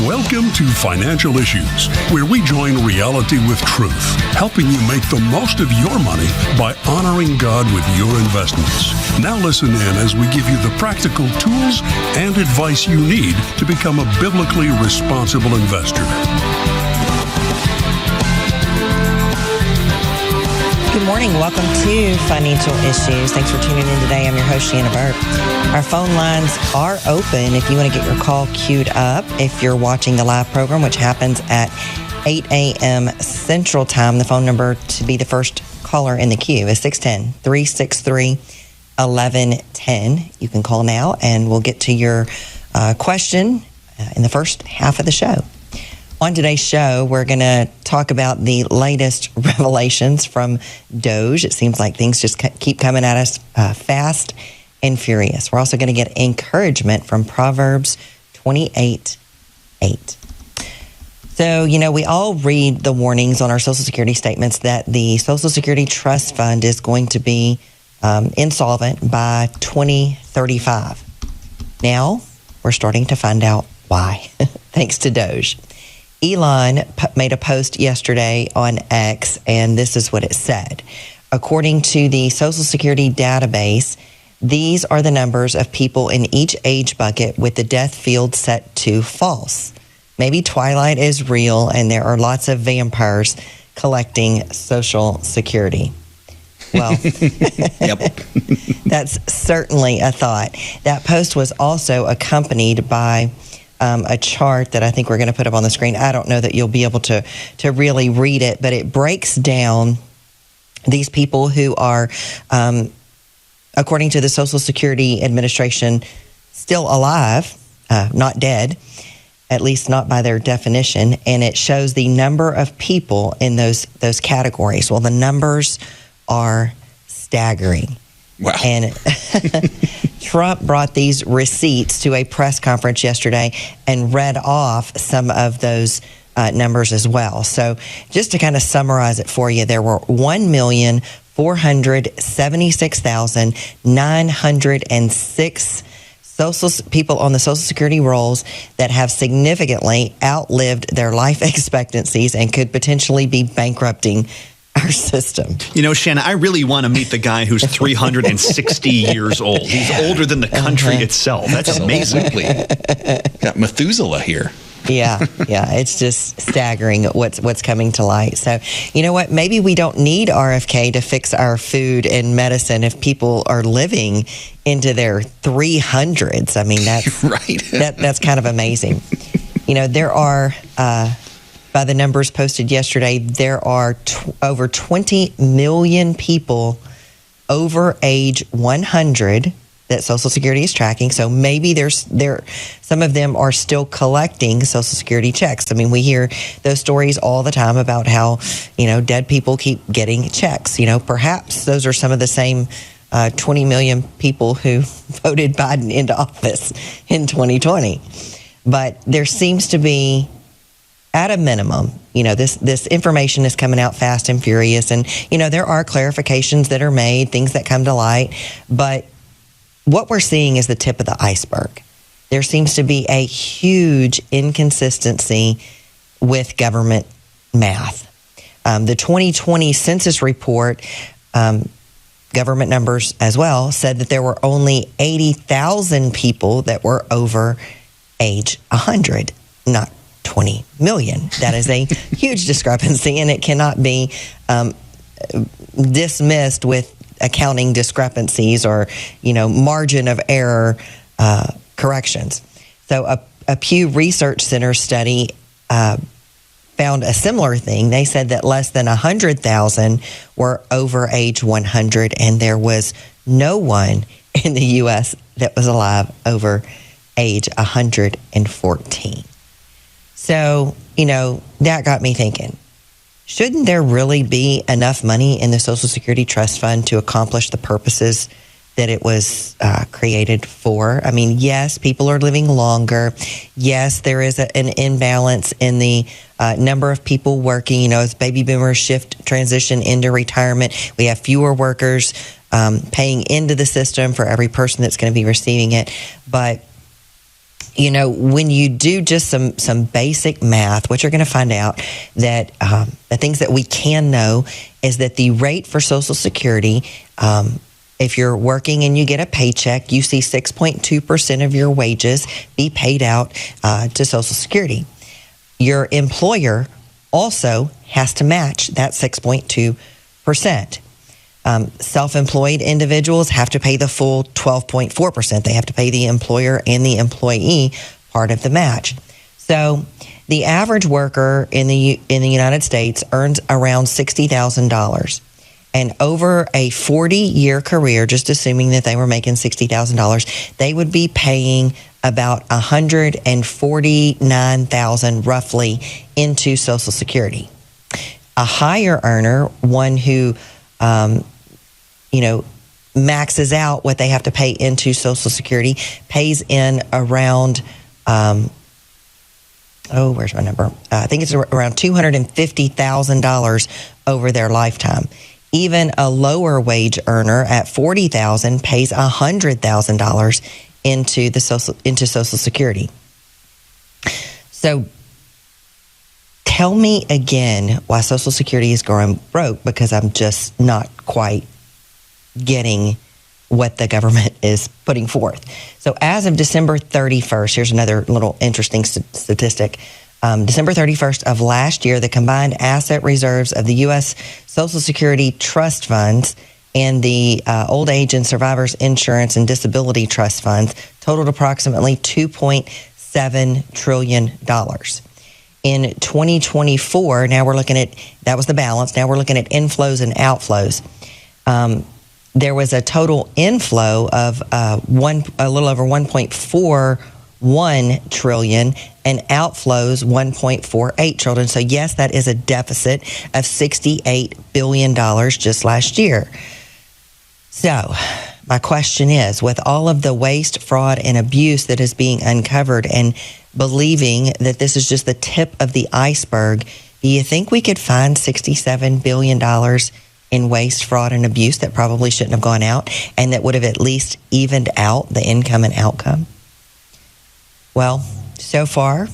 Welcome to Financial Issues, where we join reality with truth, helping you make the most of your money by honoring God with your investments. Now listen in as we give you the practical tools and advice you need to become a biblically responsible investor. Good morning. Welcome to Financial Issues. Thanks for tuning in today. I'm your host, Shana Burke. Our phone lines are open if you want to get your call queued up. If you're watching the live program, which happens at 8 a.m. Central Time, the phone number to be the first caller in the queue is 610-363-1110. You can call now and we'll get to your question in the first half of the show. On today's show, we're going to talk about the latest revelations from Doge. It seems like things just keep coming at us fast and furious. We're also going to get encouragement from Proverbs 28:8. So, we all read the warnings on our Social Security statements that the Social Security Trust Fund is going to be insolvent by 2035. Now, we're starting to find out why, thanks to Doge. Elon made a post yesterday on X, and this is what it said. According to the Social Security database, these are the numbers of people in each age bucket with the death field set to false. Maybe Twilight is real, and there are lots of vampires collecting Social Security. Well, yep. That's certainly a thought. That post was also accompanied by a chart that I think we're going to put up on the screen. I don't know that you'll be able to really read it, but it breaks down these people who are, according to the Social Security Administration, still alive, not dead, at least not by their definition, and it shows the number of people in those categories. Well, the numbers are staggering. Wow. And Trump brought these receipts to a press conference yesterday and read off some of those numbers as well. So just to kind of summarize it for you, there were 1,476,906 people on the Social Security rolls that have significantly outlived their life expectancies and could potentially be bankrupting our system. Shanna, I really want to meet the guy who's 360 years old. He's older than the country itself. That's amazing. Got Methuselah here. Yeah, it's just staggering what's coming to light. So, you know what? Maybe we don't need RFK to fix our food and medicine if people are living into their 300s. I mean, that's right. That's kind of amazing. There are, by the numbers posted yesterday, there are over 20 million people over age 100 that Social Security is tracking. So maybe some of them are still collecting Social Security checks. I mean, we hear those stories all the time about how, dead people keep getting checks. Perhaps those are some of the same 20 million people who voted Biden into office in 2020. But there seems to be, at a minimum, this information is coming out fast and furious. And, there are clarifications that are made, things that come to light. But what we're seeing is the tip of the iceberg. There seems to be a huge inconsistency with government math. The 2020 census report, government numbers as well, said that there were only 80,000 people that were over age 100, not 20 million. That is a huge discrepancy, and it cannot be dismissed with accounting discrepancies or, margin of error corrections. So a Pew Research Center study found a similar thing. They said that less than 100,000 were over age 100, and there was no one in the U.S. that was alive over age 114. So, that got me thinking, shouldn't there really be enough money in the Social Security Trust Fund to accomplish the purposes that it was created for? I mean, yes, people are living longer. Yes, there is an imbalance in the number of people working. As baby boomers transition into retirement, we have fewer workers paying into the system for every person that's going to be receiving it. But when you do just some basic math, what you're going to find out that the things that we can know is that the rate for Social Security, if you're working and you get a paycheck, you see 6.2% of your wages be paid out to Social Security. Your employer also has to match that 6.2%. Self-employed individuals have to pay the full 12.4%. They have to pay the employer and the employee part of the match. So the average worker in the United States earns around $60,000. And over a 40-year career, just assuming that they were making $60,000, they would be paying about $149,000 roughly into Social Security. A higher earner, one who maxes out what they have to pay into Social Security, pays in around, where's my number? I think it's around $250,000 over their lifetime. Even a lower wage earner at $40,000 pays $100,000 into Social Security. So tell me again why Social Security is going broke, because I'm just not quite getting what the government is putting forth. So as of December 31st, here's another little interesting statistic. December 31st of last year, the combined asset reserves of the U.S. Social Security trust funds and the Old Age and Survivors Insurance and Disability Trust funds totaled approximately $2.7 trillion. In 2024, now we're looking at, that was the balance, now we're looking at inflows and outflows. There was a total inflow of a little over 1.41 trillion and outflows 1.48 trillion. So yes, that is a deficit of $68 billion just last year. So my question is, with all of the waste, fraud, and abuse that is being uncovered, and believing that this is just the tip of the iceberg, do you think we could find $67 billion in waste, fraud, and abuse that probably shouldn't have gone out, and that would have at least evened out the income and outcome? Well, so far,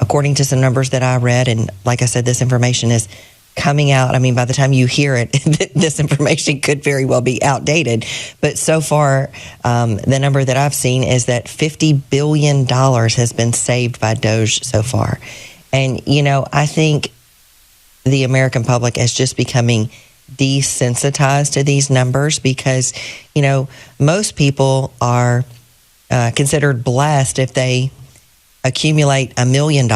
according to some numbers that I read, and like I said, this information is coming out. I mean, by the time you hear it, this information could very well be outdated. But so far, the number that I've seen is that $50 billion has been saved by DOGE so far. And, I think the American public is just becoming desensitized to these numbers, because, most people are considered blessed if they accumulate $1 million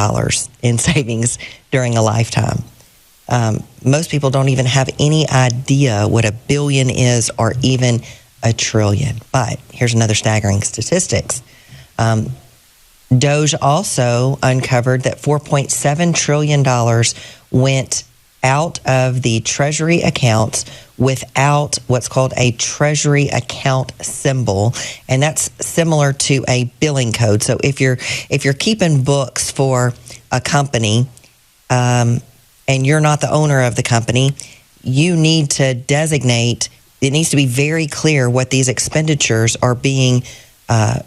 in savings during a lifetime. Most people don't even have any idea what $1 billion is, or even $1 trillion. But here's another staggering statistics. DOGE also uncovered that $4.7 trillion went out of the Treasury accounts without what's called a Treasury account symbol, and that's similar to a billing code. So if you're keeping books for a company, and you're not the owner of the company, you need to designate, it needs to be very clear what these expenditures are being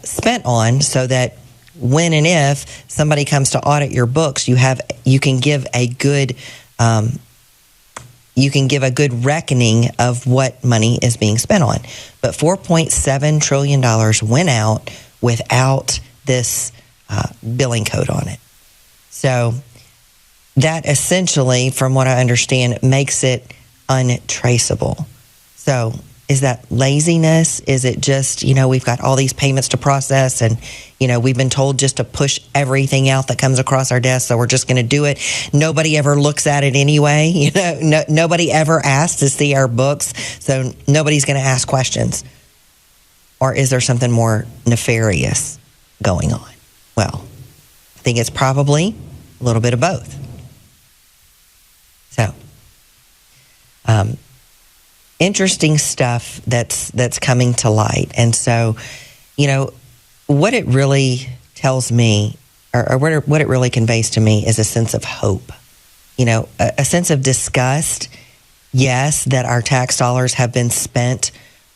spent on, so that when and if somebody comes to audit your books, you can give a good reckoning of what money is being spent on. But $4.7 trillion went out without this billing code on it. So that essentially, from what I understand, makes it untraceable. So is that laziness? Is it just, we've got all these payments to process, and, we've been told just to push everything out that comes across our desk, so we're just going to do it. Nobody ever looks at it anyway. Nobody ever asks to see our books, so nobody's going to ask questions. Or is there something more nefarious going on? Well, I think it's probably a little bit of both. So, interesting stuff that's coming to light. And so, what it really tells me, or what it really conveys to me, is a sense of hope. A sense of disgust, yes, that our tax dollars have been spent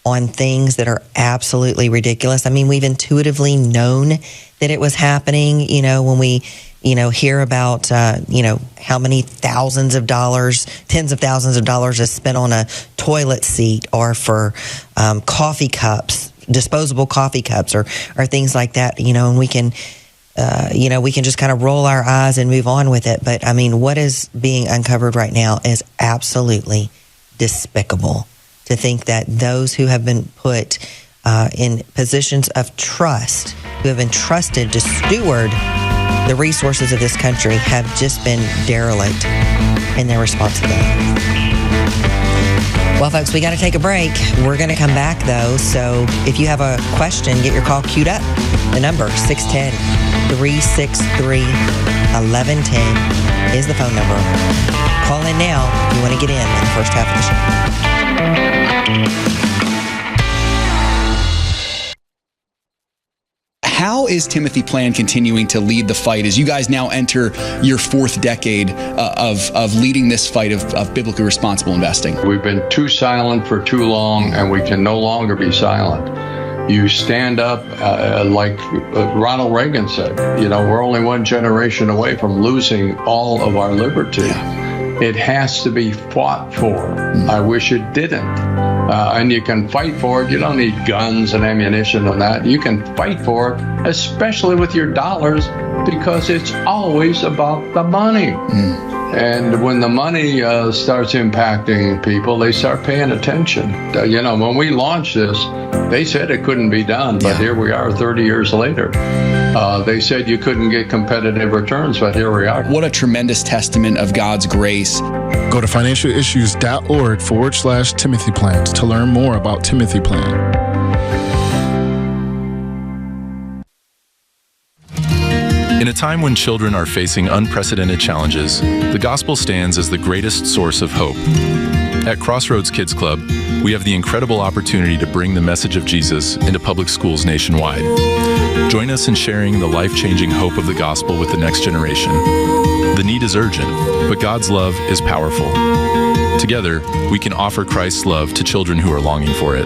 on things that are absolutely ridiculous. I mean, we've intuitively known that it was happening, when we, hear about, how many thousands of dollars, tens of thousands of dollars is spent on a toilet seat or for coffee cups, disposable coffee cups or things like that, and we can just kind of roll our eyes and move on with it. But I mean, what is being uncovered right now is absolutely despicable. To think that those who have been put in positions of trust, who have been trusted to steward the resources of this country, have just been derelict in their responsibility. Well, folks, we got to take a break. We're going to come back, though. So if you have a question, get your call queued up. The number, 610-363-1110 is the phone number. Call in now if you want to get in the first half of the show. How is Timothy Plan continuing to lead the fight as you guys now enter your fourth decade of leading this fight of biblically responsible investing? We've been too silent for too long, and we can no longer be silent. You stand up, like Ronald Reagan said, we're only one generation away from losing all of our liberty. Yeah. It has to be fought for. I wish it didn't. And you can fight for it. You don't need guns and ammunition and that. You can fight for it, especially with your dollars, because it's always about the money. And when the money starts impacting people, they start paying attention. When we launched this, they said it couldn't be done, but here we are 30 years later. They said you couldn't get competitive returns, but here we are. What a tremendous testament of God's grace. Go to financialissues.org/Timothy Plans to learn more about Timothy Plan. In a time when children are facing unprecedented challenges, the gospel stands as the greatest source of hope. At Crossroads Kids Club, we have the incredible opportunity to bring the message of Jesus into public schools nationwide. Join us in sharing the life-changing hope of the gospel with the next generation. The need is urgent, but God's love is powerful. Together, we can offer Christ's love to children who are longing for it.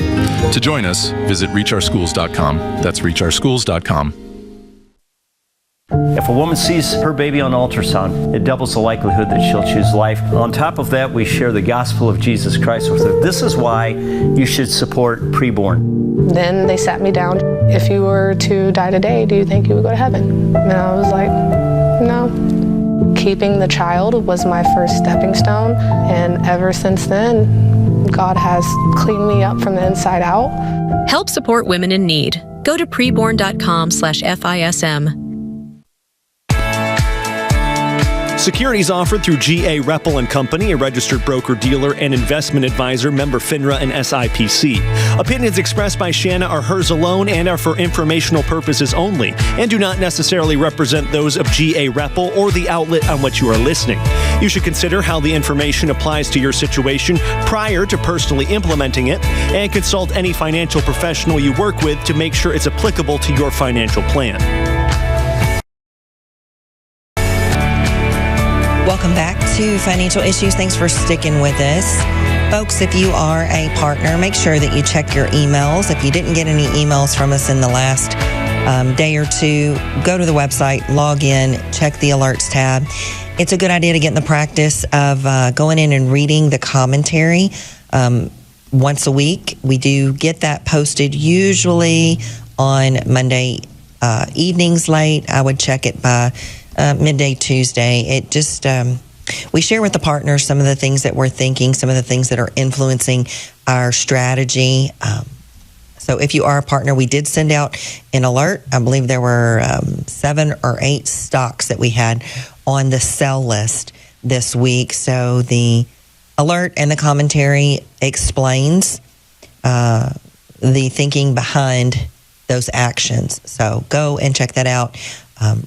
To join us, visit reachourschools.com. That's reachourschools.com. If a woman sees her baby on ultrasound, it doubles the likelihood that she'll choose life. On top of that, we share the gospel of Jesus Christ with her. This is why you should support preborn. Then they sat me down. If you were to die today, do you think you would go to heaven? And I was like, no. Keeping the child was my first stepping stone. And ever since then, God has cleaned me up from the inside out. Help support women in need. Go to preborn.com/FISM. Securities offered through G.A. Reppel & Company, a registered broker-dealer and investment advisor, member FINRA and SIPC. Opinions expressed by Shana are hers alone and are for informational purposes only and do not necessarily represent those of G.A. Reppel or the outlet on which you are listening. You should consider how the information applies to your situation prior to personally implementing it and consult any financial professional you work with to make sure it's applicable to your financial plan. Welcome back to Financial Issues. Thanks for sticking with us. Folks, if you are a partner, make sure that you check your emails. If you didn't get any emails from us in the last day or two, go to the website, log in, check the alerts tab. It's a good idea to get in the practice of going in and reading the commentary once a week. We do get that posted usually on Monday evenings late. I would check it by midday Tuesday. It just, we share with the partners some of the things that we're thinking, some of the things that are influencing our strategy. So if you are a partner, we did send out an alert. I believe there were 7 or 8 stocks that we had on the sell list this week. So the alert and the commentary explains the thinking behind those actions. So go and check that out.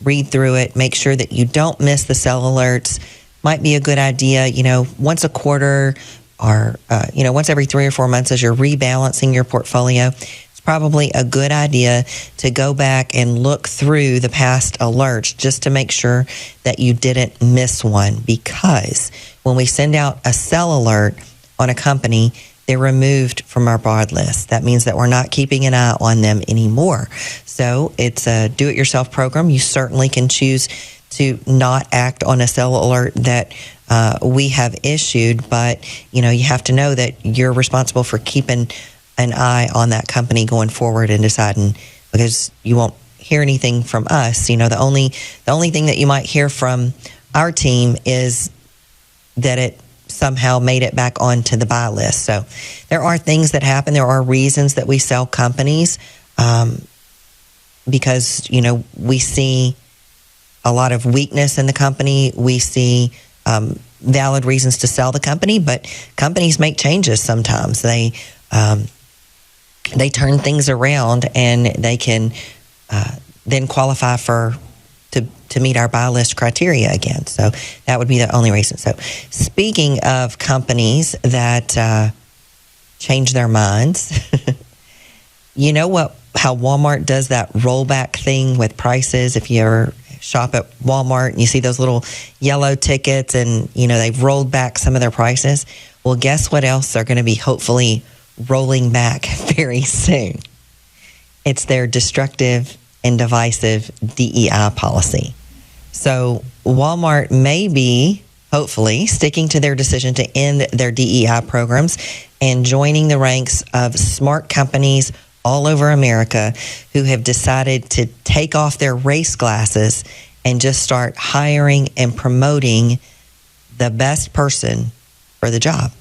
Read through it. Make sure that you don't miss the sell alerts. Might be a good idea, once a quarter or, once every 3 or 4 months as you're rebalancing your portfolio. It's probably a good idea to go back and look through the past alerts just to make sure that you didn't miss one. Because when we send out a sell alert on a company, they're removed from our broad list. That means that we're not keeping an eye on them anymore. So it's a do-it-yourself program. You certainly can choose to not act on a sell alert that we have issued, but you have to know that you're responsible for keeping an eye on that company going forward and deciding, because you won't hear anything from us. The only thing that you might hear from our team is that it somehow made it back onto the buy list. So there are things that happen. There are reasons that we sell companies because, we see a lot of weakness in the company. We see valid reasons to sell the company, but companies make changes sometimes. They turn things around and they can then qualify to meet our buy list criteria again. So that would be the only reason. So speaking of companies that change their minds, how Walmart does that rollback thing with prices. If you ever shop at Walmart and you see those little yellow tickets and, they've rolled back some of their prices. Well, guess what else they're going to be hopefully rolling back very soon? It's their destructive and divisive DEI policy. So Walmart may be, hopefully, sticking to their decision to end their DEI programs and joining the ranks of smart companies all over America who have decided to take off their race glasses and just start hiring and promoting the best person for the job.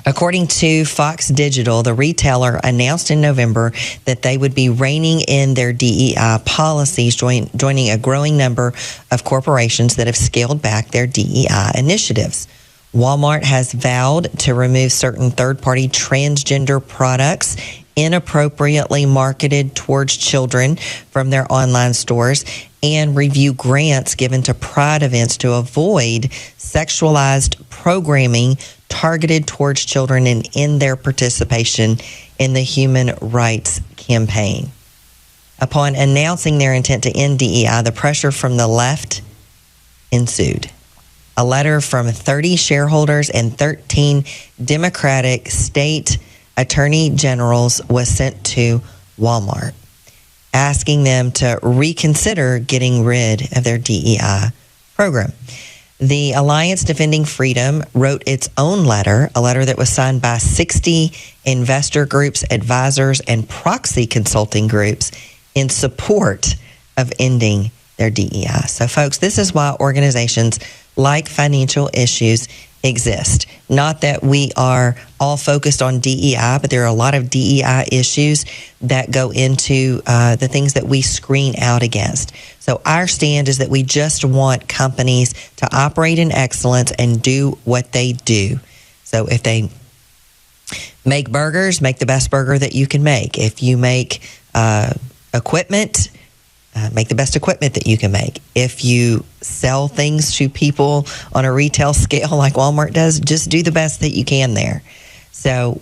According to Fox Digital, the retailer announced in November that they would be reining in their DEI policies, joining a growing number of corporations that have scaled back their DEI initiatives. Walmart has vowed to remove certain third-party transgender products inappropriately marketed towards children from their online stores and review grants given to pride events to avoid sexualized programming targeted towards children and in their participation in the human rights campaign. Upon announcing their intent to end DEI, the pressure from the left ensued. A letter from 30 shareholders and 13 Democratic state attorney generals was sent to Walmart, asking them to reconsider getting rid of their DEI program. The Alliance Defending Freedom wrote its own letter, a letter that was signed by 60 investor groups, advisors, and proxy consulting groups in support of ending their DEI. So, folks, this is why organizations like Financial Issues exist. Not that we are all focused on DEI, but there are a lot of DEI issues that go into the things that we screen out against. So our stand is that we just want companies to operate in excellence and do what they do. So if they make burgers, make the best burger that you can make. If you make equipment, make the best equipment that you can make. If you sell things to people on a retail scale like Walmart does, just do the best that you can there. So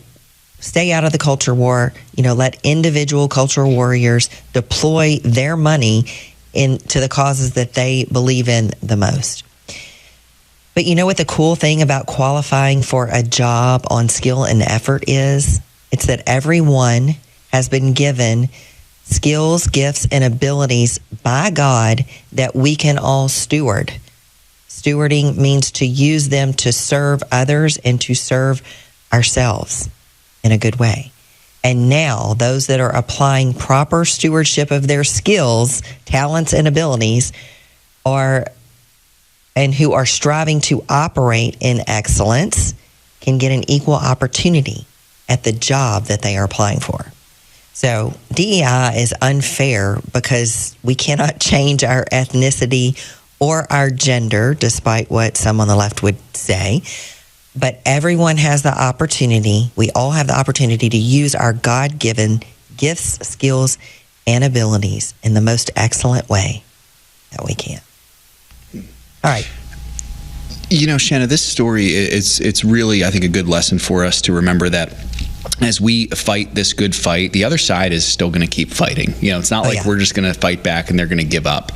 stay out of the culture war. Let individual cultural warriors deploy their money into the causes that they believe in the most. But you know what the cool thing about qualifying for a job on skill and effort is? It's that everyone has been given skills, gifts, and abilities by God that we can all steward. Stewarding means to use them to serve others and to serve ourselves in a good way. And now those that are applying proper stewardship of their skills, talents, and abilities and who are striving to operate in excellence can get an equal opportunity at the job that they are applying for. So DEI is unfair because we cannot change our ethnicity or our gender, despite what some on the left would say. But everyone has the opportunity, we all have the opportunity to use our God-given gifts, skills, and abilities in the most excellent way that we can. All right. Shanna, this story, it's really, I think, a good lesson for us to remember that as we fight this good fight, the other side is still going to keep fighting. It's not like we're just going to fight back and they're going to give up.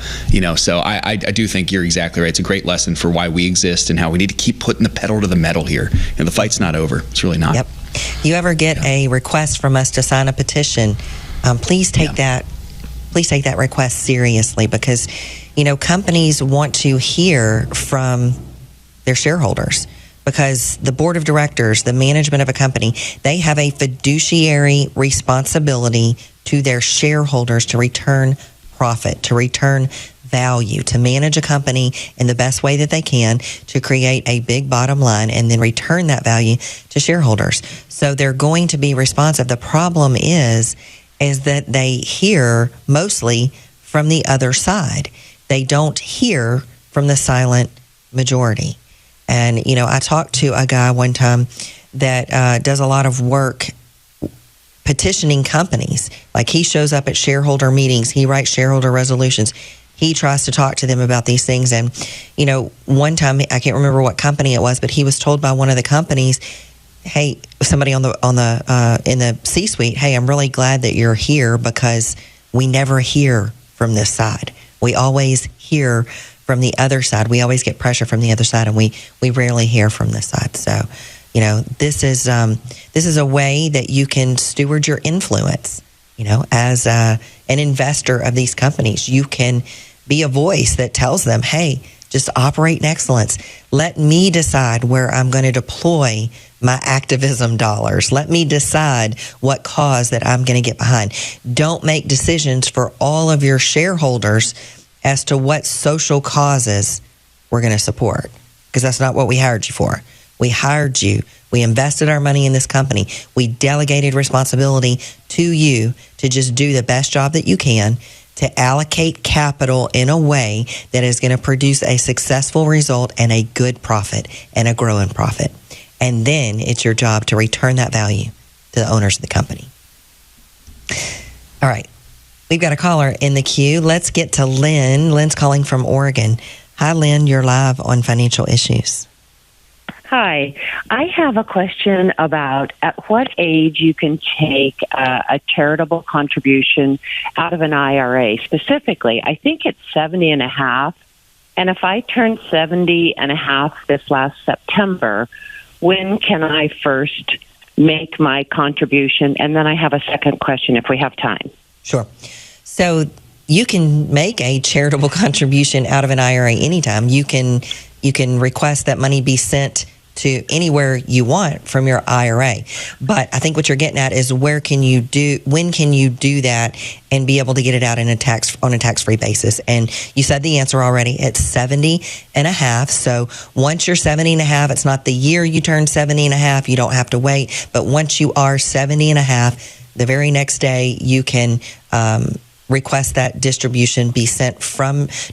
So I do think you're exactly right. It's a great lesson for why we exist and how we need to keep putting the pedal to the metal here. The fight's not over. It's really not. Yep. You ever get a request from us to sign a petition? Please take that request seriously, because companies want to hear from their shareholders. Because the board of directors, the management of a company, they have a fiduciary responsibility to their shareholders to return profit, to return value, to manage a company in the best way that they can, to create a big bottom line and then return that value to shareholders. So they're going to be responsive. The problem is that they hear mostly from the other side. They don't hear from the silent majority. And, I talked to a guy one time that does a lot of work petitioning companies. Like, he shows up at shareholder meetings. He writes shareholder resolutions. He tries to talk to them about these things. And, one time, I can't remember what company it was, but he was told by one of the companies, hey, somebody in the C-suite, hey, I'm really glad that you're here, because we never hear from this side. We always hear from the other side. We always get pressure from the other side, and we rarely hear from this side. So, this is a way that you can steward your influence. As an investor of these companies, you can be a voice that tells them, hey, just operate in excellence. Let me decide where I'm going to deploy my activism dollars. Let me decide what cause that I'm going to get behind. Don't make decisions for all of your shareholders as to what social causes we're going to support, because that's not what we hired you for. We hired you. We invested our money in this company. We delegated responsibility to you to just do the best job that you can, to allocate capital in a way that is going to produce a successful result and a good profit and a growing profit. And then it's your job to return that value to the owners of the company. All right. We've got a caller in the queue. Let's get to Lynn. Lynn's calling from Oregon. Hi, Lynn. You're live on Financial Issues. Hi. I have a question about at what age you can take a charitable contribution out of an IRA. Specifically, I think it's 70 and a half. And if I turned 70 and a half this last September, when can I first make my contribution? And then I have a second question if we have time. Sure. So you can make a charitable contribution out of an IRA anytime. You can request that money be sent to anywhere you want from your IRA. But I think what you're getting at is when can you do that and be able to get it out on a tax-free basis? And you said the answer already. It's 70 and a half. So once you're 70 and a half, it's not the year you turn 70 and a half. You don't have to wait. But once you are 70 and a half, the very next day you can request that distribution be sent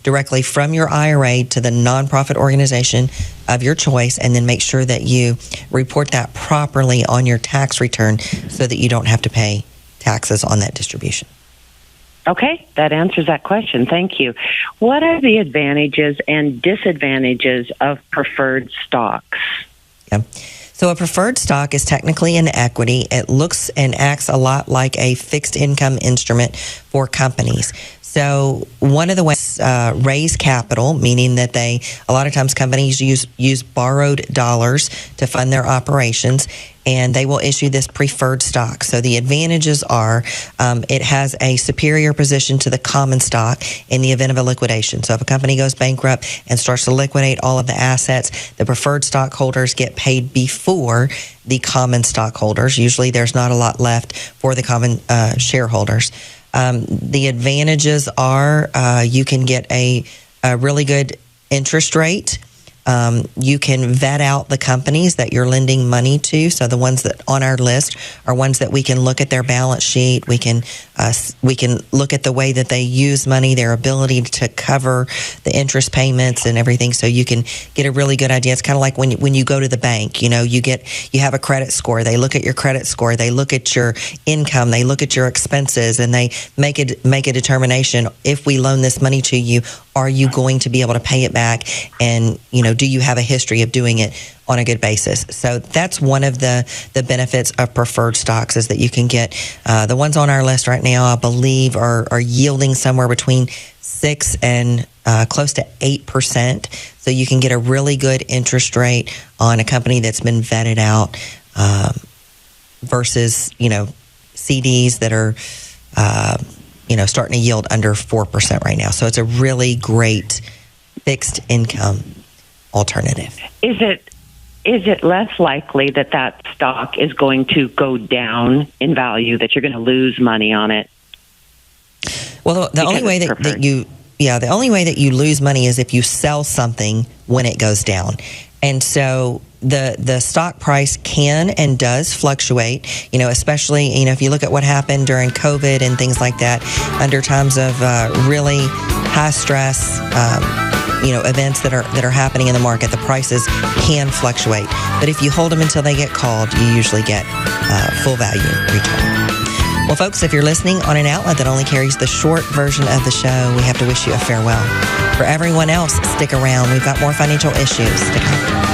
directly from your IRA to the nonprofit organization of your choice, and then make sure that you report that properly on your tax return so that you don't have to pay taxes on that distribution. Okay, that answers that question. Thank you. What are the advantages and disadvantages of preferred stocks? Yeah. So a preferred stock is technically an equity. It looks and acts a lot like a fixed income instrument for companies. So one of the ways raise capital, meaning that a lot of times companies use borrowed dollars to fund their operations, and they will issue this preferred stock. So the advantages are it has a superior position to the common stock in the event of a liquidation. So if a company goes bankrupt and starts to liquidate all of the assets, the preferred stockholders get paid before the common stockholders. Usually there's not a lot left for the common shareholders. The advantages are you can get a really good interest rate. You can vet out the companies that you're lending money to. So the ones that on our list are ones that we can look at their balance sheet. We can look at the way that they use money, their ability to cover the interest payments and everything. So you can get a really good idea. It's kind of like when you go to the bank. You have a credit score. They look at your credit score. They look at your income. They look at your expenses, and they make a determination: if we loan this money to you, are you going to be able to pay it back? And, do you have a history of doing it on a good basis? So that's one of the benefits of preferred stocks, is that you can get the ones on our list right now, I believe, are yielding somewhere between 6 and close to 8%. So you can get a really good interest rate on a company that's been vetted out versus, CDs that are, starting to yield under 4% right now. So it's a really great fixed income alternative. Is it less likely that stock is going to go down in value, that you're going to lose money on it? Well, the only way the only way that you lose money is if you sell something when it goes down. And so the stock price can and does fluctuate, especially, if you look at what happened during COVID and things like that, under times of really high stress, events that are happening in the market, the prices can fluctuate. But if you hold them until they get called, you usually get full value return. Well, folks, if you're listening on an outlet that only carries the short version of the show, we have to wish you a farewell. For everyone else, stick around. We've got more financial issues to come.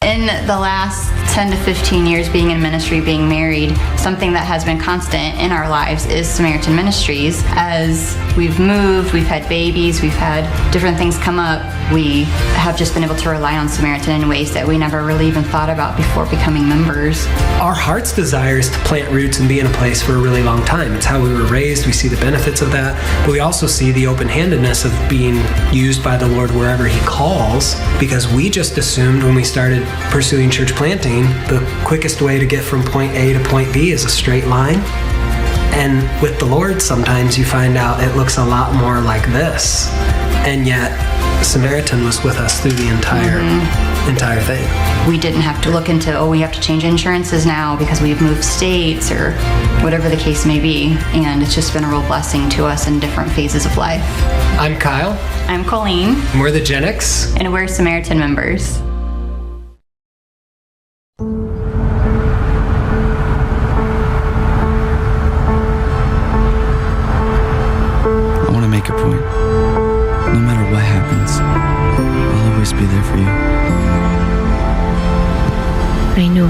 In the last 10 to 15 years being in ministry, being married, something that has been constant in our lives is Samaritan Ministries. As we've moved, we've had babies, we've had different things come up, we have just been able to rely on Samaritan in ways that we never really even thought about before becoming members. Our heart's desire is to plant roots and be in a place for a really long time. It's how we were raised. We see the benefits of that, but we also see the open-handedness of being used by the Lord wherever He calls, because we just assumed when we started pursuing church planting, the quickest way to get from point A to point B is a straight line. And with the Lord, sometimes you find out it looks a lot more like this. And yet, Samaritan was with us through the entire thing. We didn't have to look into, we have to change insurances now because we've moved states or whatever the case may be. And it's just been a real blessing to us in different phases of life. I'm Kyle. I'm Colleen. And we're the Gen X. And we're Samaritan members. Make a point. No matter what happens, I'll always be there for you. I know.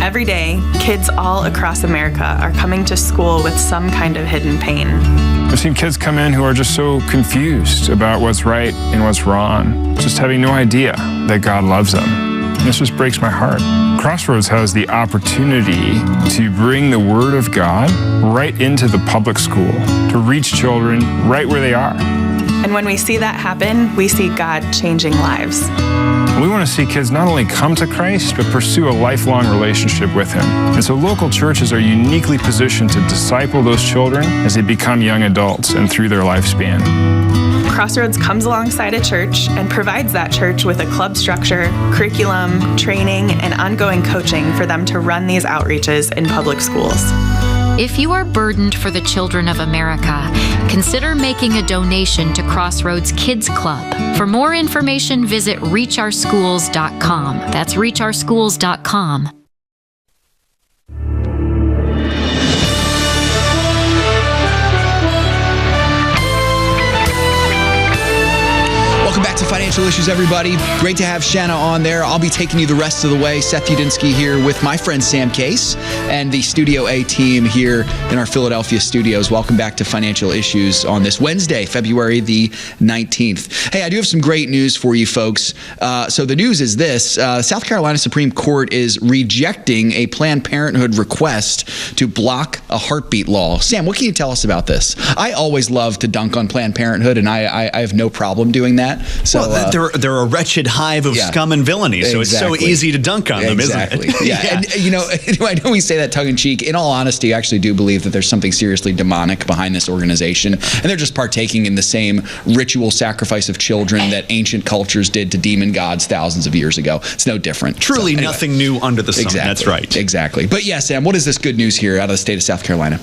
Every day, kids all across America are coming to school with some kind of hidden pain. I've seen kids come in who are just so confused about what's right and what's wrong, just having no idea that God loves them. And this just breaks my heart. Crossroads has the opportunity to bring the Word of God right into the public school, to reach children right where they are. And when we see that happen, we see God changing lives. We want to see kids not only come to Christ, but pursue a lifelong relationship with Him. And so local churches are uniquely positioned to disciple those children as they become young adults and through their lifespan. Crossroads comes alongside a church and provides that church with a club structure, curriculum, training, and ongoing coaching for them to run these outreaches in public schools. If you are burdened for the children of America, consider making a donation to Crossroads Kids Club. For more information, visit reachOurschools.com. That's reachOurschools.com. Welcome back to Financial Financial Issues, everybody. Great to have Shana on there. I'll be taking you the rest of the way. Seth Udinsky here with my friend Sam Case and the Studio A team here in our Philadelphia studios. Welcome back to Financial Issues on this Wednesday, February the 19th. Hey, I do have some great news for you folks. So the news is this. South Carolina Supreme Court is rejecting a Planned Parenthood request to block a heartbeat law. Sam, what can you tell us about this? I always love to dunk on Planned Parenthood, and I have no problem doing that. So they're a wretched hive of scum and villainy, so it's so easy to dunk on them, isn't it? Yeah. And I know we say that tongue in cheek. In all honesty, I actually do believe that there's something seriously demonic behind this organization, and they're just partaking in the same ritual sacrifice of children that ancient cultures did to demon gods thousands of years ago. It's no different. Truly nothing new under the sun. Exactly. That's right. Exactly. But yeah, Sam, what is this good news here out of the state of South Carolina?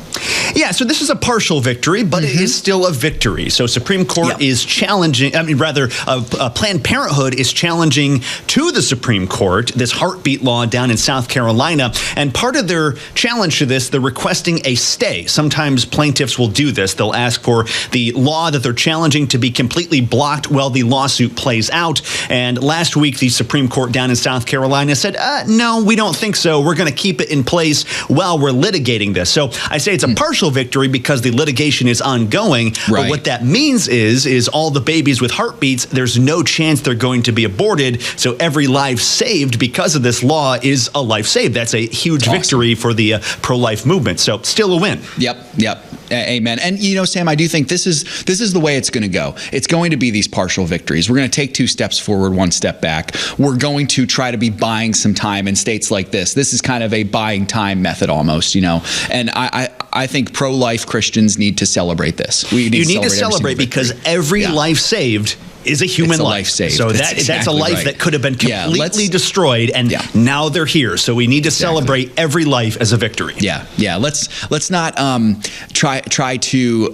Yeah, so this is a partial victory, but it is still a victory. So Supreme Court is challenging, Planned Parenthood is challenging to the Supreme Court this heartbeat law down in South Carolina. And part of their challenge to this, they're requesting a stay. Sometimes plaintiffs will do this. They'll ask for the law that they're challenging to be completely blocked while the lawsuit plays out. And last week, the Supreme Court down in South Carolina said, no, we don't think so. We're going to keep it in place while we're litigating this. So I say it's a partial victory because the litigation is ongoing. But what that means is all the babies with heartbeats, there's no chance they're going to be aborted. So every life saved because of this law is a life saved. That's a huge victory for the pro-life movement. So still a win. Yep. Amen. And Sam, I do think this is the way it's going to go. It's going to be these partial victories. We're going to take 2 steps forward, 1 step back. We're going to try to be buying some time in states like this. This is kind of a buying time method almost, And I think pro-life Christians need to celebrate this. You need to celebrate because every life saved is a human life saved. So that's a life that could have been completely destroyed, and now they're here. So we need to celebrate every life as a victory. Yeah. Let's not try to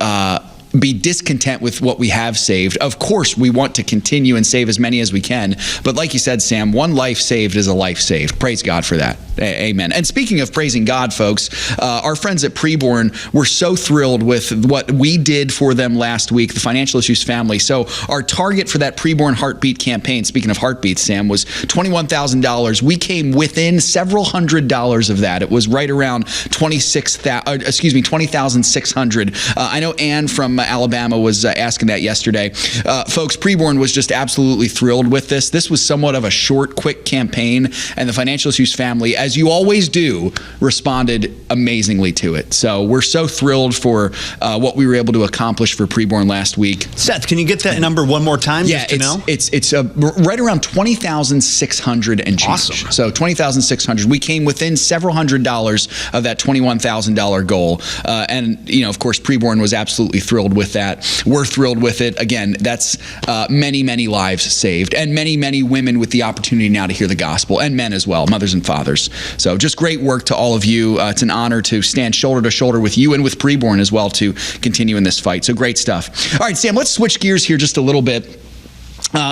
be discontent with what we have saved. Of course, we want to continue and save as many as we can. But like you said, Sam, 1 life saved is a life saved. Praise God for that. Amen. And speaking of praising God, folks, our friends at Preborn were so thrilled with what we did for them last week, the Financial Issues family. So our target for that Preborn Heartbeat campaign, speaking of heartbeats, Sam, was $21,000. We came within several $100s of that. It was right around $20,600. I know Ann from Alabama was asking that yesterday. Folks, Preborn was just absolutely thrilled with this. This was somewhat of a short, quick campaign, and the Financial Issues family, as you always do, responded amazingly to it. So we're so thrilled for what we were able to accomplish for Preborn last week. Seth, can you get that number one more time? Yeah, it's right around $20,600 and change. Awesome. So $20,600. We came within several $100s of that $21,000 goal. And, of course, Preborn was absolutely thrilled with that. We're thrilled with it. Again, that's many, many lives saved, and many, many women with the opportunity now to hear the gospel, and men as well, mothers and fathers. So just great work to all of you. It's an honor to stand shoulder to shoulder with you and with Preborn as well to continue in this fight. So great stuff. All right, Sam, let's switch gears here just a little bit.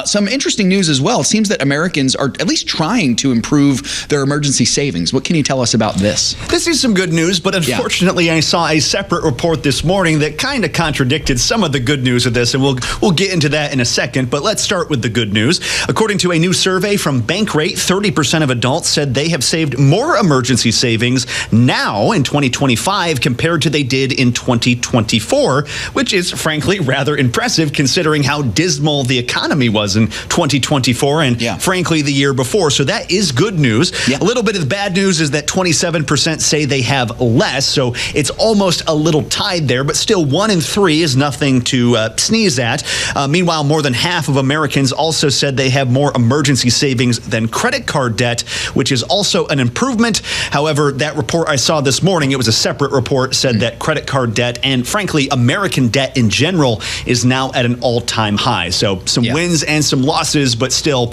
Some interesting news as well. It seems that Americans are at least trying to improve their emergency savings. What can you tell us about this? This is some good news, but unfortunately I saw a separate report this morning that kind of contradicted some of the good news of this, and we'll get into that in a second, but let's start with the good news. According to a new survey from Bankrate, 30% of adults said they have saved more emergency savings now in 2025 compared to they did in 2024, which is frankly rather impressive considering how dismal the economy was in 2024 and frankly the year before. So that is good news. A little bit of the bad news is that 27% say they have less. So it's almost a little tied there, but still 1 in 3 is nothing to sneeze at. Meanwhile, more than half of Americans also said they have more emergency savings than credit card debt, which is also an improvement. However, that report I saw this morning, it was a separate report, said that credit card debt and frankly American debt in general is now at an all-time high. So some wins and some losses, but still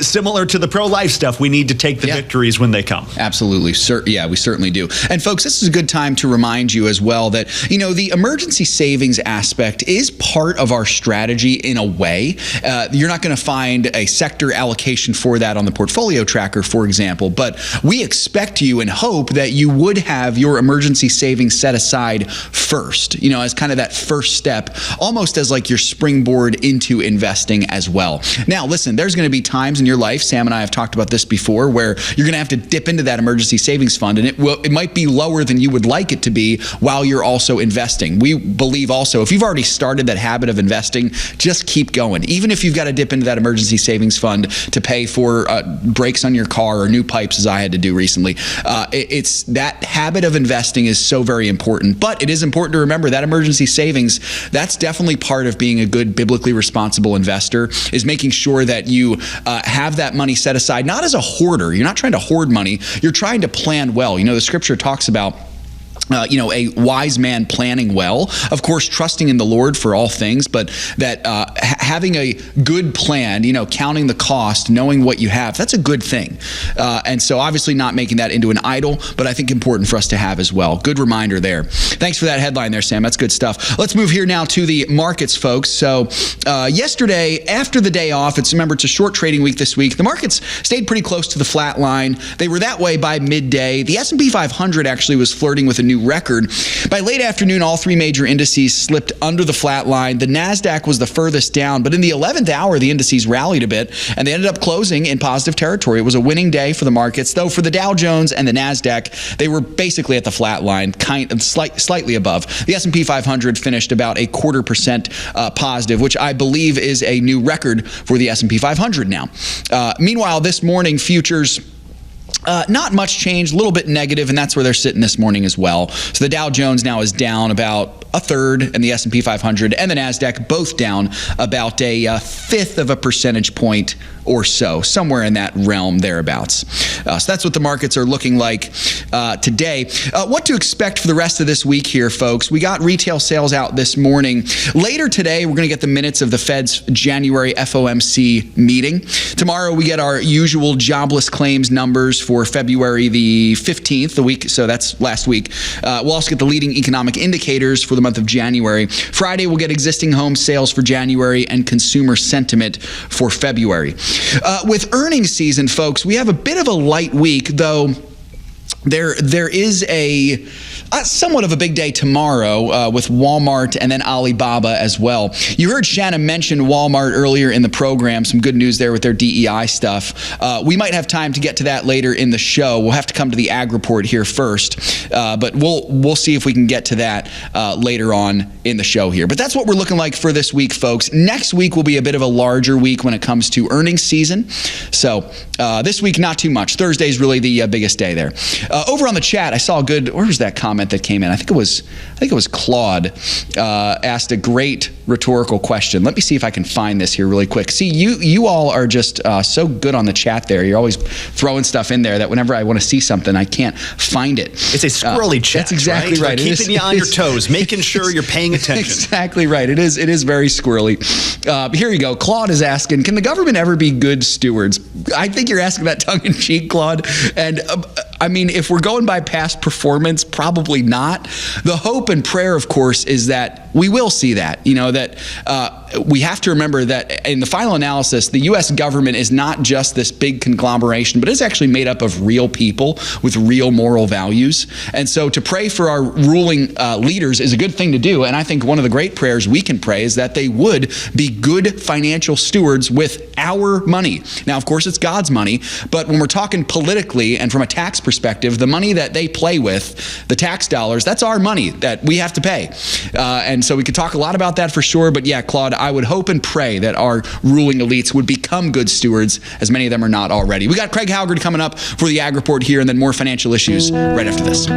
similar to the pro-life stuff, we need to take the victories when they come. Absolutely. We certainly do. And folks, this is a good time to remind you as well that, the emergency savings aspect is part of our strategy in a way. You're not going to find a sector allocation for that on the portfolio tracker, for example, but we expect you and hope that you would have your emergency savings set aside first, as kind of that first step, almost as like your springboard into investing thing as well. Now, listen, there's going to be times in your life, Sam and I have talked about this before, where you're going to have to dip into that emergency savings fund, and it might be lower than you would like it to be while you're also investing. We believe also, if you've already started that habit of investing, just keep going. Even if you've got to dip into that emergency savings fund to pay for brakes on your car or new pipes, as I had to do recently, it's that habit of investing is so very important. But it is important to remember that emergency savings, that's definitely part of being a good biblically responsible investor, is making sure that you have that money set aside, not as a hoarder. You're not trying to hoard money. You're trying to plan well. You know, the scripture talks about a wise man planning well, of course, trusting in the Lord for all things, but that having a good plan, counting the cost, knowing what you have, that's a good thing. And so obviously not making that into an idol, but I think important for us to have as well. Good reminder there. Thanks for that headline there, Sam. That's good stuff. Let's move here now to the markets, folks. So yesterday, after the day off, it's a short trading week this week. The markets stayed pretty close to the flat line. They were that way by midday. The S&P 500 actually was flirting with a new record. By late afternoon, all three major indices slipped under the flat line. The NASDAQ was the furthest down, but in the 11th hour, the indices rallied a bit, and they ended up closing in positive territory. It was a winning day for the markets, though for the Dow Jones and the NASDAQ, they were basically at the flat line, slightly above. The S&P 500 finished about 0.25% positive, which I believe is a new record for the S&P 500 now. Meanwhile, this morning, futures not much change, a little bit negative, and that's where they're sitting this morning as well. So the Dow Jones now is down about a third, and the S&P 500 and the NASDAQ both down about a fifth of a percentage point or so, somewhere in that realm thereabouts. So that's what the markets are looking like today. What to expect for the rest of this week here, folks? We got retail sales out this morning. Later today, we're going to get the minutes of the Fed's January FOMC meeting. Tomorrow, we get our usual jobless claims numbers for February the 15th, the week, so that's last week. We'll also get the leading economic indicators for the month of January. Friday, we'll get existing home sales for January and consumer sentiment for February. With earnings season, folks, we have a bit of a light week, though there is a somewhat of a big day tomorrow with Walmart and then Alibaba as well. You heard Shana mention Walmart earlier in the program. Some good news there with their DEI stuff. We might have time to get to that later in the show. We'll have to come to the ag report here first, but we'll see if we can get to that later on in the show here. But that's what we're looking like for this week, folks. Next week will be a bit of a larger week when it comes to earnings season. So this week, not too much. Thursday is really the biggest day there. Over on the chat, I saw a good, where was that comment that came in? I think it was Claude asked a great rhetorical question. Let me see if I can find this here really quick. See, you all are just so good on the chat there. You're always throwing stuff in there that whenever I want to see something, I can't find it. It's a squirrely chat. That's exactly right. Keeping you on your toes, making sure you're paying attention. Exactly right. It is very squirrely. Here you go. Claude is asking, can the government ever be good stewards? I think you're asking that tongue in cheek, Claude. And I mean, if we're going by past performance, probably not. The hope and prayer, of course, is that we will see that, that we have to remember that in the final analysis, the U.S. government is not just this big conglomeration, but it's actually made up of real people with real moral values. And so to pray for our ruling leaders is a good thing to do. And I think one of the great prayers we can pray is that they would be good financial stewards with our money. Now, of course, it's God's money, but when we're talking politically and from a tax perspective, the money that they play with, the tax dollars, that's our money that we have to pay. And so we could talk a lot about that for sure. But yeah, Claude, I would hope and pray that our ruling elites would become good stewards, as many of them are not already. We got Craig Howgard coming up for the Ag Report here, and then more financial issues right after this.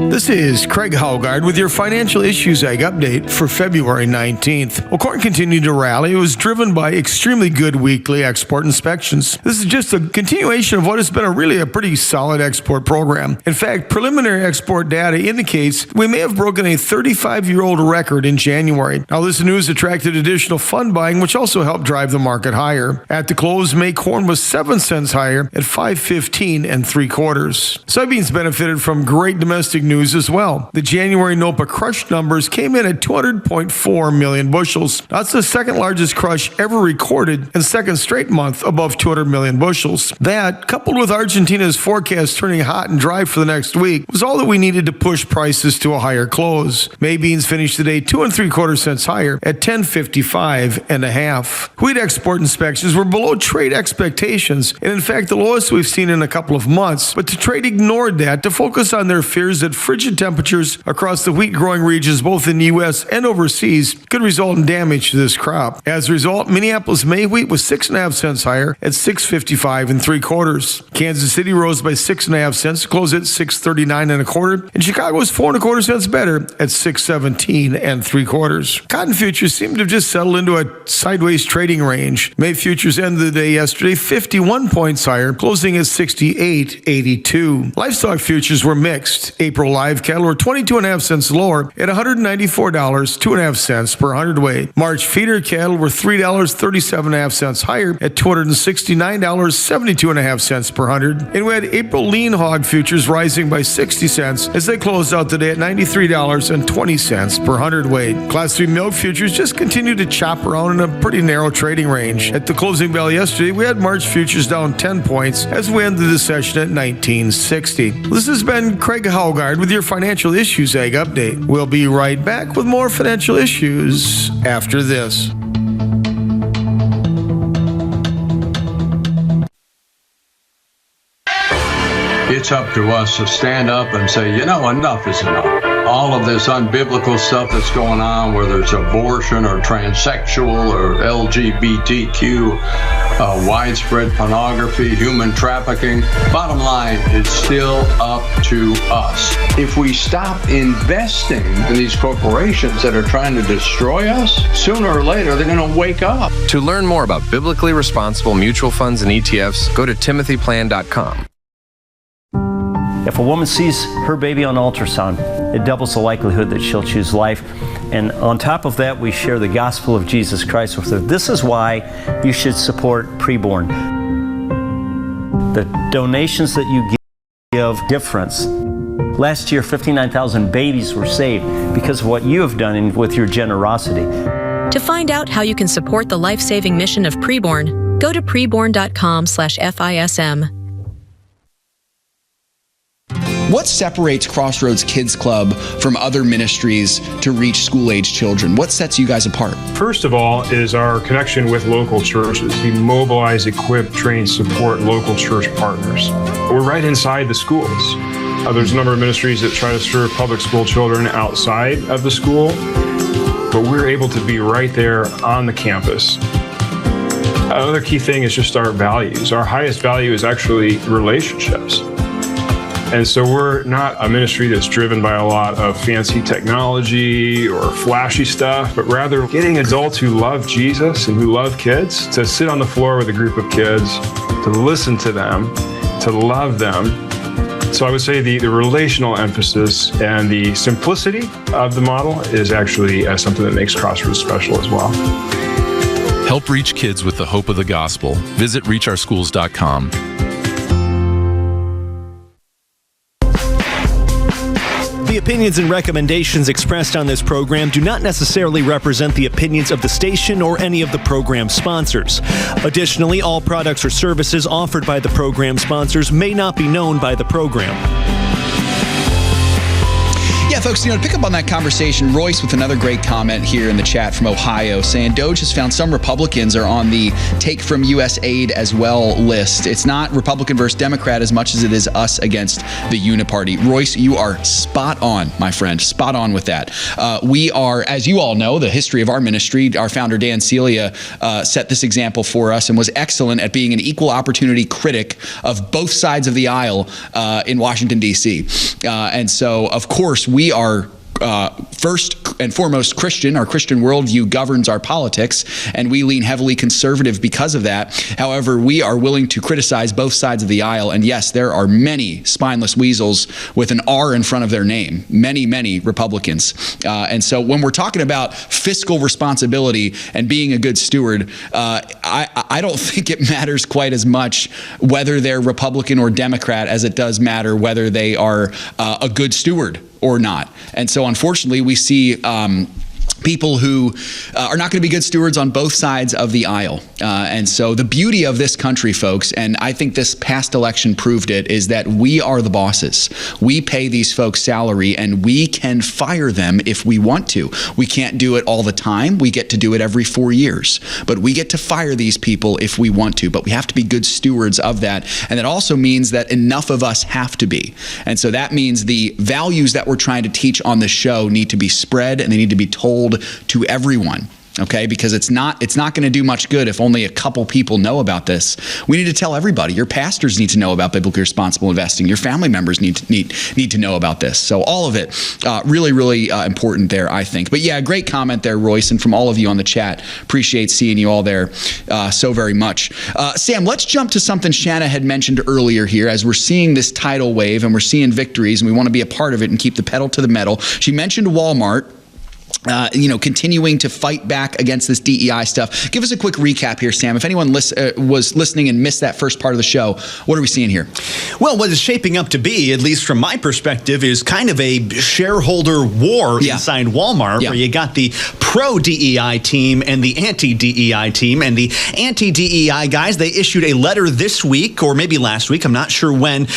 This is Craig Howgard with your Financial Issues Ag Update for February 19th. Well, corn continued to rally. It was driven by extremely good weekly export inspections. This is just a continuation of what has been a pretty solid export program. In fact, preliminary export data indicates we may have broken a 35-year-old record in January. Now, this news attracted additional fund buying, which also helped drive the market higher. At the close, May corn was 7 cents higher at $5.15 3/4. Soybeans benefited from great domestic news as well. The January NOPA crush numbers came in at 200.4 million bushels. That's the second largest crush ever recorded and second straight month above 200 million bushels. That, coupled with Argentina's forecast turning hot and dry for the next week, was all that we needed to push prices to a higher close. May beans finished the day 2 3/4 cents higher at 1055.5. Wheat export inspections were below trade expectations, and in fact the lowest we've seen in a couple of months. But the trade ignored that to focus on their fears that frigid temperatures across the wheat growing regions, both in the U.S. and overseas, could result in damage to this crop. As a result, Minneapolis May wheat was 6.5 cents higher at $6.55 3/4. Kansas City rose by 6.5 cents to close at $6.39 1/4, and Chicago was 4.25 cents better at $6.17 3/4. Cotton futures seem to have just settled into a sideways trading range. May futures ended the day yesterday 51 points higher, closing at 68.82. Livestock futures were mixed. April live cattle were 22.5 cents lower at $194, 2.5 cents per hundredweight. March feeder cattle were $3.37.5 higher at $269, 72.5 cents per hundred. And we had April lean hog futures rising by 60 cents as they closed out the day at $93.20 per hundredweight. Class 3 milk futures just continued to chop around in a pretty narrow trading range. At the closing bell yesterday, we had March futures down 10 points as we ended the session at 1960. This has been Craig Haugard with your Financial Issues Ag Update. We'll be right back with more financial issues after this. It's up to us to stand up and say, enough is enough. All of this unbiblical stuff that's going on, whether it's abortion or transsexual or LGBTQ, widespread pornography, human trafficking. Bottom line, it's still up to us. If we stop investing in these corporations that are trying to destroy us, sooner or later they're going to wake up. To learn more about biblically responsible mutual funds and ETFs, go to timothyplan.com. If a woman sees her baby on ultrasound, it doubles the likelihood that she'll choose life. And on top of that, we share the gospel of Jesus Christ with her. This is why you should support preborn. The donations that you give difference. Last year, 59,000 babies were saved because of what you have done and with your generosity. To find out how you can support the life-saving mission of preborn, go to preborn.com/FISM. What separates Crossroads Kids Club from other ministries to reach school-age children? What sets you guys apart? First of all is our connection with local churches. We mobilize, equip, train, support local church partners. We're right inside the schools. There's a number of ministries that try to serve public school children outside of the school, but we're able to be right there on the campus. Another key thing is just our values. Our highest value is actually relationships. And so we're not a ministry that's driven by a lot of fancy technology or flashy stuff, but rather getting adults who love Jesus and who love kids to sit on the floor with a group of kids, to listen to them, to love them. So I would say the relational emphasis and the simplicity of the model is actually something that makes Crossroads special as well. Help reach kids with the hope of the gospel. Visit reachOurschools.com. The opinions and recommendations expressed on this program do not necessarily represent the opinions of the station or any of the program sponsors. Additionally, all products or services offered by the program sponsors may not be known by the program. Yeah, folks, to pick up on that conversation, Royce with another great comment here in the chat from Ohio saying Doge has found some Republicans are on the take from U.S. aid as well list. It's not Republican versus Democrat as much as it is us against the uniparty. Royce, you are spot on, my friend, spot on with that. We are, as you all know, the history of our ministry, our founder Dan Celia set this example for us and was excellent at being an equal opportunity critic of both sides of the aisle in Washington, D.C. And so, of course, we are first and foremost Christian. Our Christian worldview governs our politics, and we lean heavily conservative because of that. However, we are willing to criticize both sides of the aisle, and yes, there are many spineless weasels with an R in front of their name, many Republicans. And so when we're talking about fiscal responsibility and being a good steward, I don't think it matters quite as much whether they're Republican or Democrat as it does matter whether they are a good steward or not. And so unfortunately we see people who are not going to be good stewards on both sides of the aisle. And so the beauty of this country, folks, and I think this past election proved it, is that we are the bosses. We pay these folks salary, and we can fire them if we want to. We can't do it all the time. We get to do it every 4 years. But we get to fire these people if we want to. But we have to be good stewards of that. And that also means that enough of us have to be. And so that means the values that we're trying to teach on the show need to be spread, and they need to be told to everyone. Okay, because it's not going to do much good if only a couple people know about this. We need to tell everybody. Your pastors need to know about biblically responsible investing. Your family members need to know about this. So all of it, really important there, I think. But yeah, great comment there, Royce, and from all of you on the chat. Appreciate seeing you all there so very much. Sam, let's jump to something Shana had mentioned earlier here. As we're seeing this tidal wave and we're seeing victories, and we want to be a part of it and keep the pedal to the metal. She mentioned Walmart. Continuing to fight back against this DEI stuff. Give us a quick recap here, Sam. If anyone was listening and missed that first part of the show, what are we seeing here? Well, what is shaping up to be, at least from my perspective, is kind of a shareholder war inside Walmart, where you got the pro-DEI team and the anti-DEI team. And the anti-DEI guys, they issued a letter this week, or maybe last week, I'm not sure when,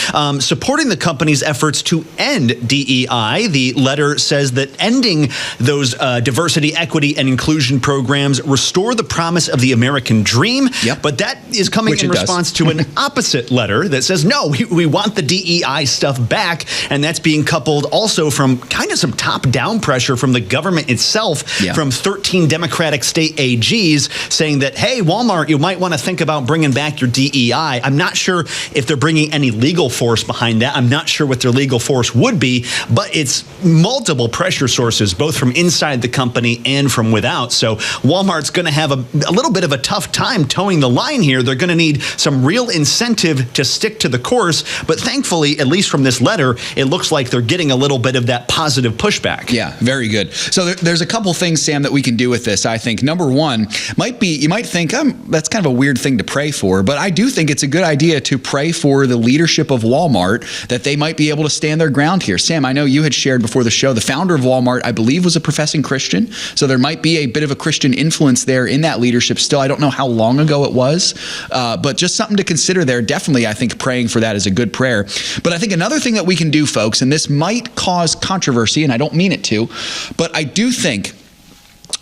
supporting the company's efforts to end DEI. The letter says that ending those diversity, equity, and inclusion programs restore the promise of the American dream. But that is coming in response to an opposite letter that says, no, we want the DEI stuff back. And that's being coupled also from kind of some top-down pressure from the government itself, from 13 Democratic state AGs saying that, hey, Walmart, you might want to think about bringing back your DEI. I'm not sure if they're bringing any legal force behind that. I'm not sure what their legal force would be, but it's multiple pressure sources, both from inside the company and from without. So Walmart's going to have a little bit of a tough time towing the line here. They're going to need some real incentive to stick to the course. But thankfully, at least from this letter, it looks like they're getting a little bit of that positive pushback. Yeah, very good. So there's a couple things, Sam, that we can do with this. I think number one you might think that's kind of a weird thing to pray for, but I do think it's a good idea to pray for the leadership of Walmart, that they might be able to stand their ground here. Sam, I know you had shared before the show, the founder of Walmart, I believe, was a professing Christian. So there might be a bit of a Christian influence there in that leadership still. I don't know how long ago it was, but just something to consider there. Definitely, I think praying for that is a good prayer. But I think another thing that we can do, folks, and this might cause controversy, and I don't mean it to, but I do think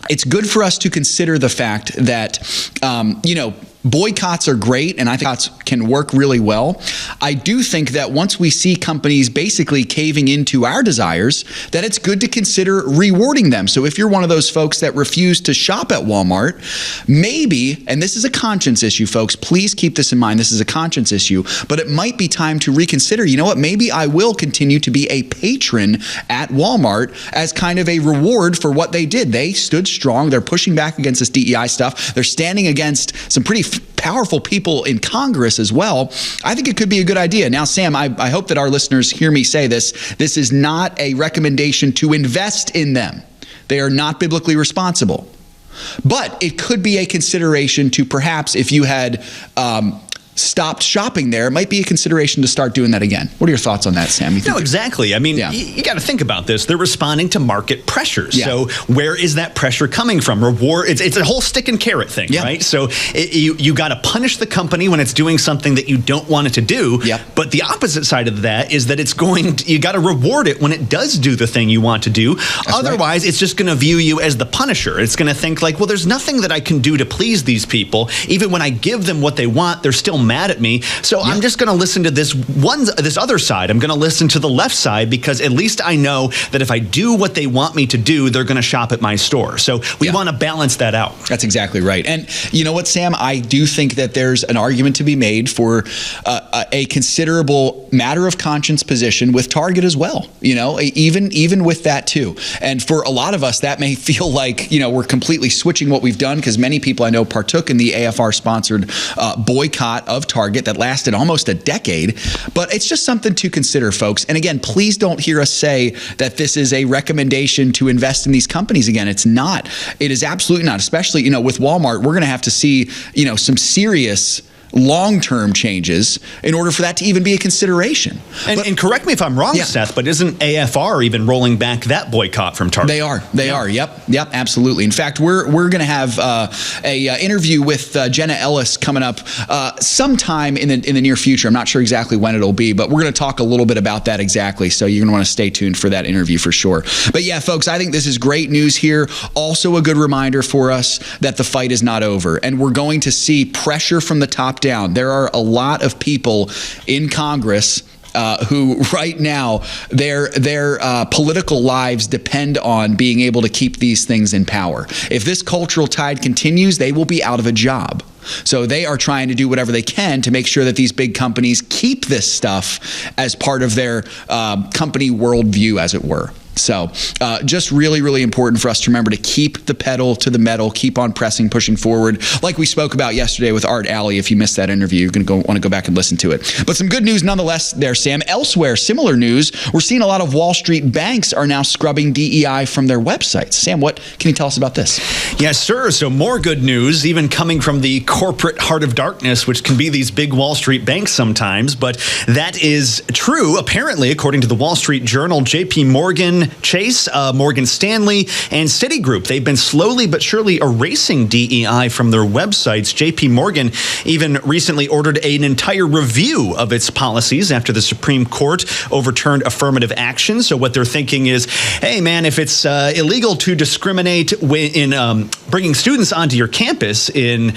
it's good for us to consider the fact that, boycotts are great, and I think boycotts can work really well. I do think that once we see companies basically caving into our desires, that it's good to consider rewarding them. So if you're one of those folks that refuse to shop at Walmart, maybe, and this is a conscience issue, folks, please keep this in mind, this is a conscience issue, but it might be time to reconsider, you know what, maybe I will continue to be a patron at Walmart as kind of a reward for what they did. They stood strong, they're pushing back against this DEI stuff, they're standing against some pretty powerful people in Congress as well. I think it could be a good idea. Now, Sam, I hope that our listeners hear me say this. This is not a recommendation to invest in them. They are not biblically responsible. But it could be a consideration to perhaps, if you had stopped shopping there, it might be a consideration to start doing that again. What are your thoughts on that, Sam? No, exactly. I mean, you got to think about this. They're responding to market pressures. So where is that pressure coming from? Reward. It's a whole stick and carrot thing, right? So you got to punish the company when it's doing something that you don't want it to do. But the opposite side of that is that you got to reward it when it does do the thing you want to do. Otherwise, it's just going to view you as the punisher. It's going to think like, well, there's nothing that I can do to please these people. Even when I give them what they want, they're still mad at me. So I'm just going to listen to this other side. I'm going to listen to the left side, because at least I know that if I do what they want me to do, they're going to shop at my store. So we want to balance that out. That's exactly right. And you know what, Sam? I do think that there's an argument to be made for a considerable matter of conscience position with Target as well. Even with that too. And for a lot of us, that may feel like, we're completely switching what we've done, because many people I know partook in the AFR-sponsored boycott of Target that lasted almost a decade. But it's just something to consider, folks. And again, please don't hear us say that this is a recommendation to invest in these companies again. It's not. It is absolutely not. Especially, with Walmart, we're going to have to see, some serious long-term changes in order for that to even be a consideration. And correct me if I'm wrong, Seth, but isn't AFR even rolling back that boycott from Target? They are. Yep, absolutely. In fact, we're going to have a interview with Jenna Ellis coming up sometime in the near future. I'm not sure exactly when it'll be, but we're going to talk a little bit about that exactly. So you're going to want to stay tuned for that interview for sure. But yeah, folks, I think this is great news here. Also a good reminder for us that the fight is not over, and we're going to see pressure from the top down. There are a lot of people in Congress who right now their political lives depend on being able to keep these things in power. If this cultural tide continues, they will be out of a job. So they are trying to do whatever they can to make sure that these big companies keep this stuff as part of their company worldview, as it were. So just really, really important for us to remember to keep the pedal to the metal, keep on pressing, pushing forward, like we spoke about yesterday with Art Alley. If you missed that interview, you're going to want to go back and listen to it. But some good news nonetheless there, Sam. Elsewhere, similar news, we're seeing a lot of Wall Street banks are now scrubbing DEI from their websites. Sam, what can you tell us about this? Yes, sir. So more good news, even coming from the corporate heart of darkness, which can be these big Wall Street banks sometimes. But that is true, apparently, according to the Wall Street Journal. JP Morgan Chase, Morgan Stanley, and Citigroup. They've been slowly but surely erasing DEI from their websites. JP Morgan even recently ordered an entire review of its policies after the Supreme Court overturned affirmative action. So what they're thinking is, hey, man, if it's illegal to discriminate in bringing students onto your campus in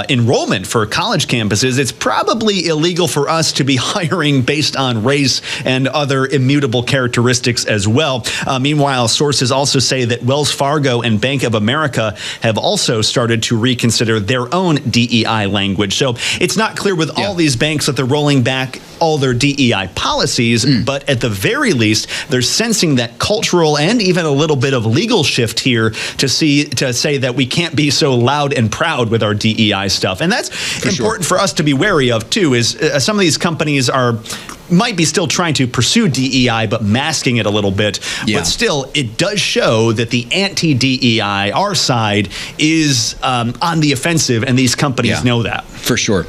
enrollment for college campuses, it's probably illegal for us to be hiring based on race and other immutable characteristics as well. Meanwhile, sources also say that Wells Fargo and Bank of America have also started to reconsider their own DEI language. So it's not clear with all these banks that they're rolling back all their DEI policies, but at the very least, they're sensing that cultural and even a little bit of legal shift here to say that we can't be so loud and proud with our DEI stuff. And that's important for us to be wary of, too, is some of these companies might be still trying to pursue DEI, but masking it a little bit. But still, it does show that the anti-DEI, our side, is on the offensive, and these companies know that. For sure.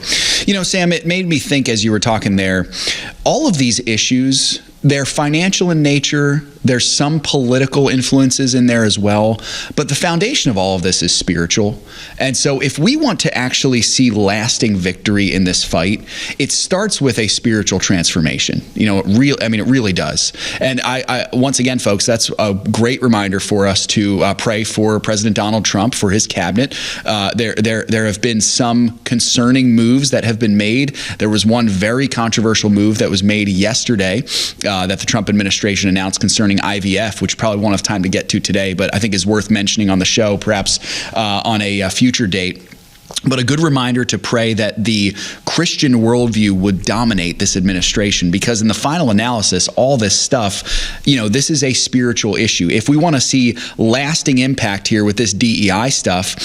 You know, Sam, it made me think as you were talking there, all of these issues, they're financial in nature. There's some political influences in there as well. But the foundation of all of this is spiritual. And so if we want to actually see lasting victory in this fight, it starts with a spiritual transformation. You know, it really does. And I once again, folks, that's a great reminder for us to pray for President Donald Trump, for his cabinet. There have been some concerning moves that have been made. There was one very controversial move that was made yesterday that the Trump administration announced concerning IVF, which probably won't have time to get to today, but I think is worth mentioning on the show, perhaps on a future date. But a good reminder to pray that the Christian worldview would dominate this administration, because in the final analysis, all this stuff, you know, this is a spiritual issue. If we want to see lasting impact here with this DEI stuff,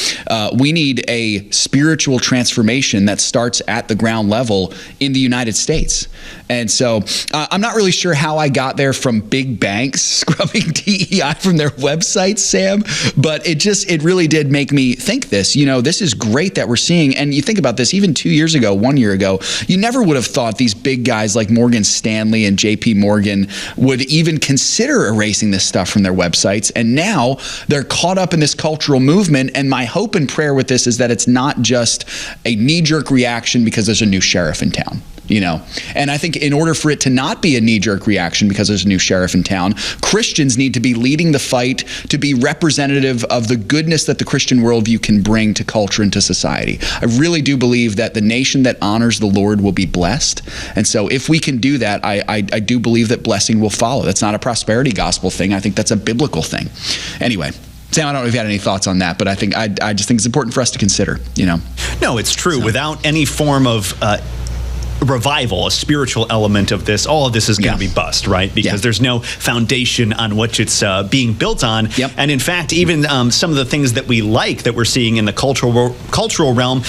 we need a spiritual transformation that starts at the ground level in the United States. And so I'm not really sure how I got there from big banks scrubbing DEI from their websites, Sam, but it really did make me think this. You know, this is great that we're seeing, and you think about this, even 2 years ago, 1 year ago, you never would have thought these big guys like Morgan Stanley and JP Morgan would even consider erasing this stuff from their websites. And now they're caught up in this cultural movement. And my hope and prayer with this is that it's not just a knee-jerk reaction because there's a new sheriff in town. You know, and I think in order for it to not be a knee-jerk reaction because there's a new sheriff in town, Christians need to be leading the fight to be representative of the goodness that the Christian worldview can bring to culture and to society. I really do believe that the nation that honors the Lord will be blessed. And so if we can do that, I do believe that blessing will follow. That's not a prosperity gospel thing. I think that's a biblical thing. Anyway, Sam, I don't know if you had any thoughts on that, but I just think it's important for us to consider, you know. No, it's true. So, without any form of revival, a spiritual element of this, all of this is going to be bust, right? Because there's no foundation on which it's being built on. And in fact, even some of the things that we like that we're seeing in the cultural realm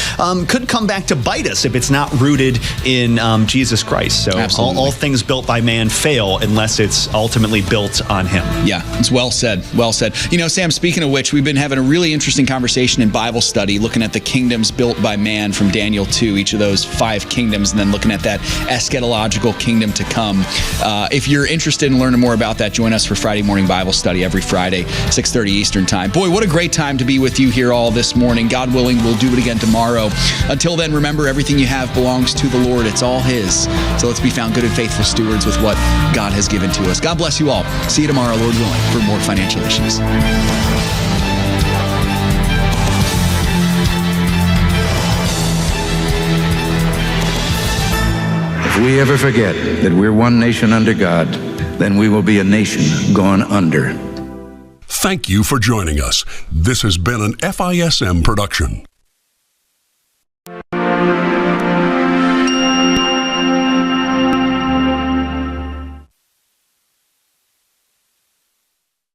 could come back to bite us if it's not rooted in Jesus Christ. So all things built by man fail unless it's ultimately built on him. Yeah, it's well said. Well said. You know, Sam, speaking of which, we've been having a really interesting conversation in Bible study, looking at the kingdoms built by man from Daniel 2, each of those 5 kingdoms, and then looking at that eschatological kingdom to come. If you're interested in learning more about that, join us for Friday morning Bible study every Friday, 6:30 Eastern time. Boy, what a great time to be with you here all this morning. God willing, we'll do it again tomorrow. Until then, remember, everything you have belongs to the Lord. It's all his. So let's be found good and faithful stewards with what God has given to us. God bless you all. See you tomorrow, Lord willing, for more financial issues. If we ever forget that we're one nation under God, then we will be a nation gone under. Thank you for joining us. This has been an FISM production.